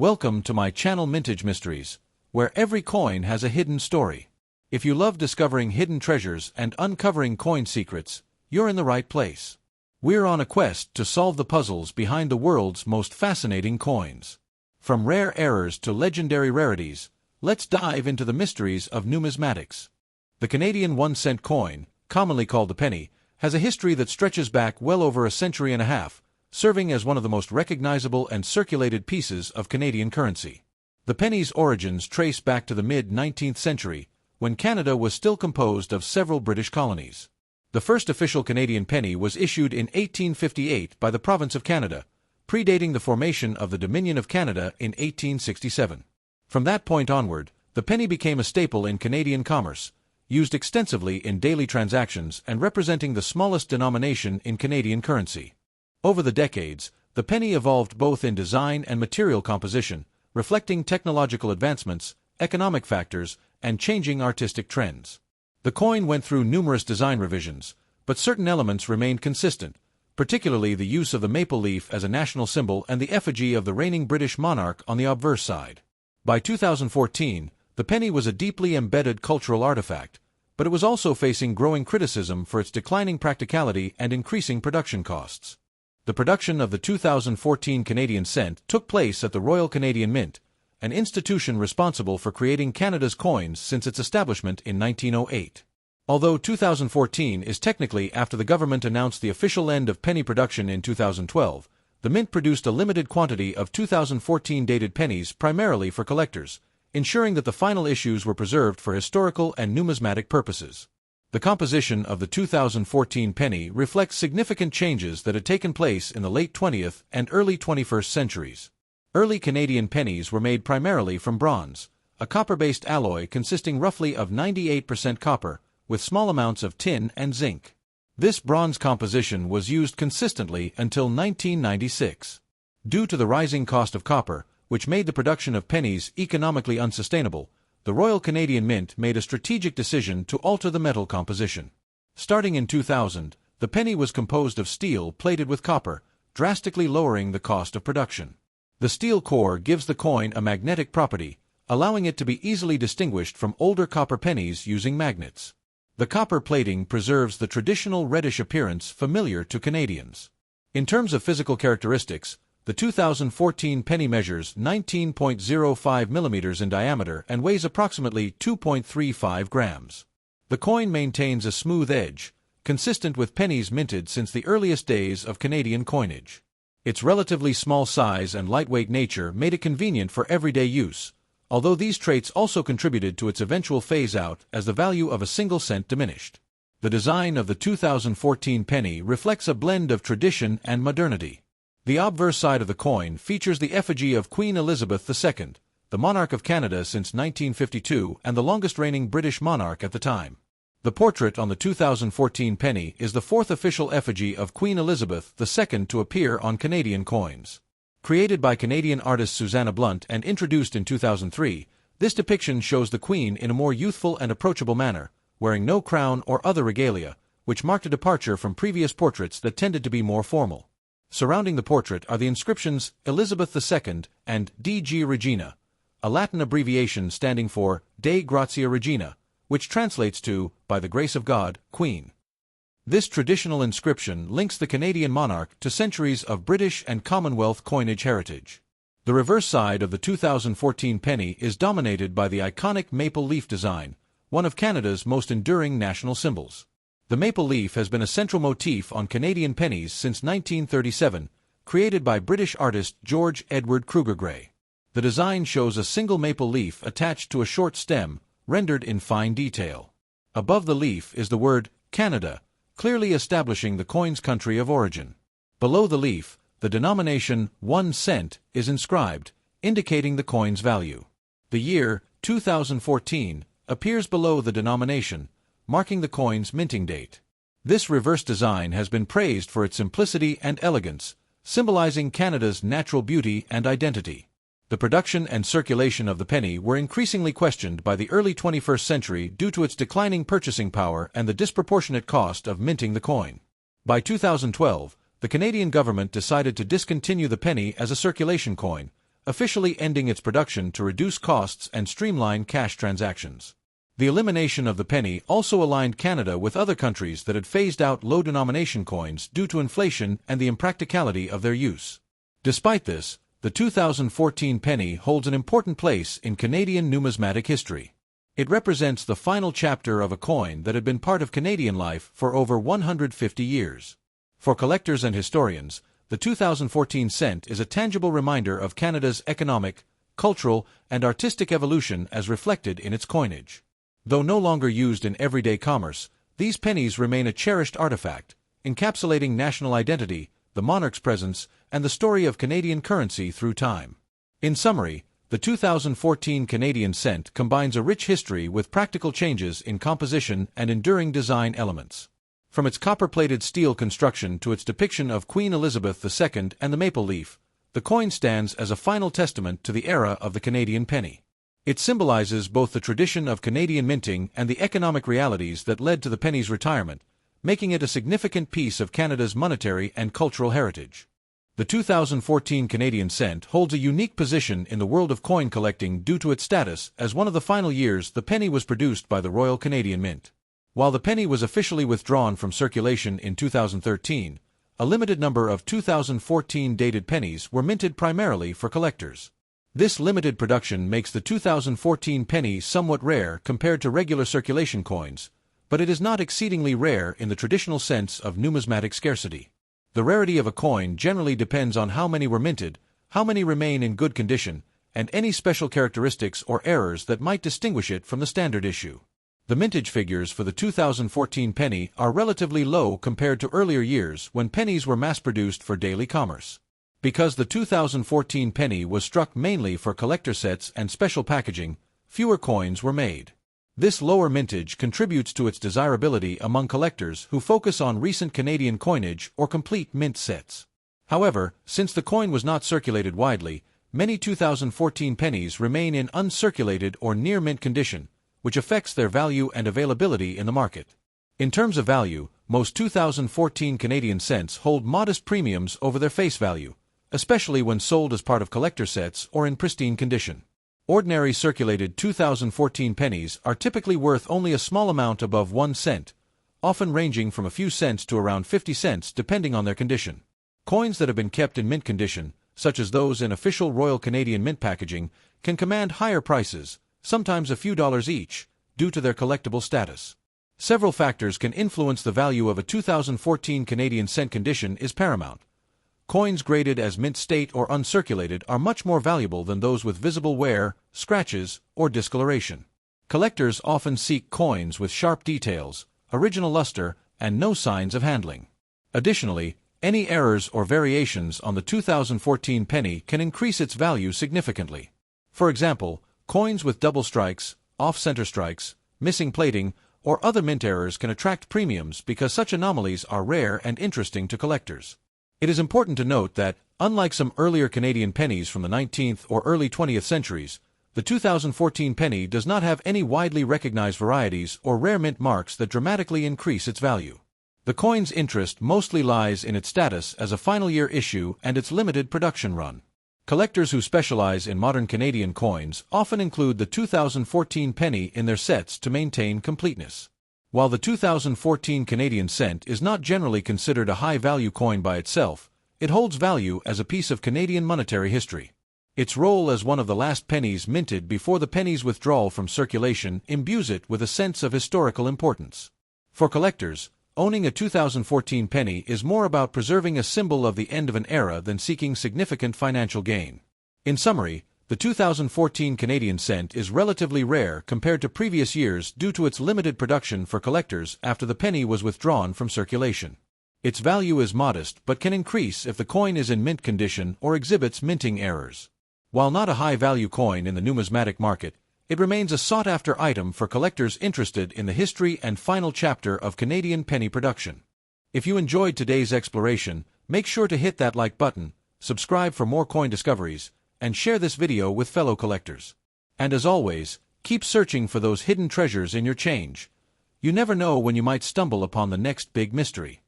Welcome to my channel Mintage Mysteries, where every coin has a hidden story. If you love discovering hidden treasures and uncovering coin secrets, you're in the right place. We're on a quest to solve the puzzles behind the world's most fascinating coins. From rare errors to legendary rarities, let's dive into the mysteries of numismatics. The Canadian 1-cent coin, commonly called the penny, has a history that stretches back well over a century and a half, serving as one of the most recognizable and circulated pieces of Canadian currency. The penny's origins trace back to the mid-19th century, when Canada was still composed of several British colonies. The first official Canadian penny was issued in 1858 by the province of Canada, predating the formation of the Dominion of Canada in 1867. From that point onward, the penny became a staple in Canadian commerce, used extensively in daily transactions and representing the smallest denomination in Canadian currency. Over the decades, the penny evolved both in design and material composition, reflecting technological advancements, economic factors, and changing artistic trends. The coin went through numerous design revisions, but certain elements remained consistent, particularly the use of the maple leaf as a national symbol and the effigy of the reigning British monarch on the obverse side. By 2014, the penny was a deeply embedded cultural artifact, but it was also facing growing criticism for its declining practicality and increasing production costs. The production of the 2014 Canadian cent took place at the Royal Canadian Mint, an institution responsible for creating Canada's coins since its establishment in 1908. Although 2014 is technically after the government announced the official end of penny production in 2012, the Mint produced a limited quantity of 2014 dated pennies primarily for collectors, ensuring that the final issues were preserved for historical and numismatic purposes. The composition of the 2014 penny reflects significant changes that had taken place in the late 20th and early 21st centuries. Early Canadian pennies were made primarily from bronze, a copper-based alloy consisting roughly of 98% copper, with small amounts of tin and zinc. This bronze composition was used consistently until 1996. Due to the rising cost of copper, which made the production of pennies economically unsustainable, the Royal Canadian Mint made a strategic decision to alter the metal composition. Starting in 2000, the penny was composed of steel plated with copper, drastically lowering the cost of production. The steel core gives the coin a magnetic property, allowing it to be easily distinguished from older copper pennies using magnets. The copper plating preserves the traditional reddish appearance familiar to Canadians. In terms of physical characteristics, the 2014 penny measures 19.05 millimeters in diameter and weighs approximately 2.35 grams. The coin maintains a smooth edge, consistent with pennies minted since the earliest days of Canadian coinage. Its relatively small size and lightweight nature made it convenient for everyday use, although these traits also contributed to its eventual phase-out as the value of a single cent diminished. The design of the 2014 penny reflects a blend of tradition and modernity. The obverse side of the coin features the effigy of Queen Elizabeth II, the monarch of Canada since 1952 and the longest-reigning British monarch at the time. The portrait on the 2014 penny is the fourth official effigy of Queen Elizabeth II to appear on Canadian coins. Created by Canadian artist Susanna Blunt and introduced in 2003, this depiction shows the Queen in a more youthful and approachable manner, wearing no crown or other regalia, which marked a departure from previous portraits that tended to be more formal. Surrounding the portrait are the inscriptions Elizabeth II and DG Regina, a Latin abbreviation standing for Dei Gratia Regina, which translates to, by the grace of God, Queen. This traditional inscription links the Canadian monarch to centuries of British and Commonwealth coinage heritage. The reverse side of the 2014 penny is dominated by the iconic maple leaf design, one of Canada's most enduring national symbols. The maple leaf has been a central motif on Canadian pennies since 1937, created by British artist George Edward Kruger Gray. The design shows a single maple leaf attached to a short stem, rendered in fine detail. Above the leaf is the word Canada, clearly establishing the coin's country of origin. Below the leaf, the denomination 1 cent is inscribed, indicating the coin's value. The year, 2014, appears below the denomination, marking the coin's minting date. This reverse design has been praised for its simplicity and elegance, symbolizing Canada's natural beauty and identity. The production and circulation of the penny were increasingly questioned by the early 21st century due to its declining purchasing power and the disproportionate cost of minting the coin. By 2012, the Canadian government decided to discontinue the penny as a circulation coin, officially ending its production to reduce costs and streamline cash transactions. The elimination of the penny also aligned Canada with other countries that had phased out low-denomination coins due to inflation and the impracticality of their use. Despite this, the 2014 penny holds an important place in Canadian numismatic history. It represents the final chapter of a coin that had been part of Canadian life for over 150 years. For collectors and historians, the 2014 cent is a tangible reminder of Canada's economic, cultural, and artistic evolution as reflected in its coinage. Though no longer used in everyday commerce, these pennies remain a cherished artifact, encapsulating national identity, the monarch's presence, and the story of Canadian currency through time. In summary, the 2014 Canadian cent combines a rich history with practical changes in composition and enduring design elements. From its copper-plated steel construction to its depiction of Queen Elizabeth II and the maple leaf, the coin stands as a final testament to the era of the Canadian penny. It symbolizes both the tradition of Canadian minting and the economic realities that led to the penny's retirement, making it a significant piece of Canada's monetary and cultural heritage. The 2014 Canadian cent holds a unique position in the world of coin collecting due to its status as one of the final years the penny was produced by the Royal Canadian Mint. While the penny was officially withdrawn from circulation in 2013, a limited number of 2014 dated pennies were minted primarily for collectors. This limited production makes the 2014 penny somewhat rare compared to regular circulation coins, but it is not exceedingly rare in the traditional sense of numismatic scarcity. The rarity of a coin generally depends on how many were minted, how many remain in good condition, and any special characteristics or errors that might distinguish it from the standard issue. The mintage figures for the 2014 penny are relatively low compared to earlier years when pennies were mass-produced for daily commerce. Because the 2014 penny was struck mainly for collector sets and special packaging, fewer coins were made. This lower mintage contributes to its desirability among collectors who focus on recent Canadian coinage or complete mint sets. However, since the coin was not circulated widely, many 2014 pennies remain in uncirculated or near-mint condition, which affects their value and availability in the market. In terms of value, most 2014 Canadian cents hold modest premiums over their face value, especially when sold as part of collector sets or in pristine condition. Ordinary circulated 2014 pennies are typically worth only a small amount above 1 cent, often ranging from a few cents to around 50 cents depending on their condition. Coins that have been kept in mint condition, such as those in official Royal Canadian Mint packaging, can command higher prices, sometimes a few dollars each, due to their collectible status. Several factors can influence the value of a 2014 Canadian cent condition is paramount. Coins graded as mint state or uncirculated are much more valuable than those with visible wear, scratches, or discoloration. Collectors often seek coins with sharp details, original luster, and no signs of handling. Additionally, any errors or variations on the 2014 penny can increase its value significantly. For example, coins with double strikes, off-center strikes, missing plating, or other mint errors can attract premiums because such anomalies are rare and interesting to collectors. It is important to note that, unlike some earlier Canadian pennies from the 19th or early 20th centuries, the 2014 penny does not have any widely recognized varieties or rare mint marks that dramatically increase its value. The coin's interest mostly lies in its status as a final year issue and its limited production run. Collectors who specialize in modern Canadian coins often include the 2014 penny in their sets to maintain completeness. While the 2014 Canadian cent is not generally considered a high-value coin by itself, it holds value as a piece of Canadian monetary history. Its role as one of the last pennies minted before the penny's withdrawal from circulation imbues it with a sense of historical importance. For collectors, owning a 2014 penny is more about preserving a symbol of the end of an era than seeking significant financial gain. In summary, the 2014 Canadian cent is relatively rare compared to previous years due to its limited production for collectors after the penny was withdrawn from circulation. Its value is modest but can increase if the coin is in mint condition or exhibits minting errors. While not a high-value coin in the numismatic market, it remains a sought-after item for collectors interested in the history and final chapter of Canadian penny production. If you enjoyed today's exploration, make sure to hit that like button, subscribe for more coin discoveries, and share this video with fellow collectors. And as always, keep searching for those hidden treasures in your change. You never know when you might stumble upon the next big mystery.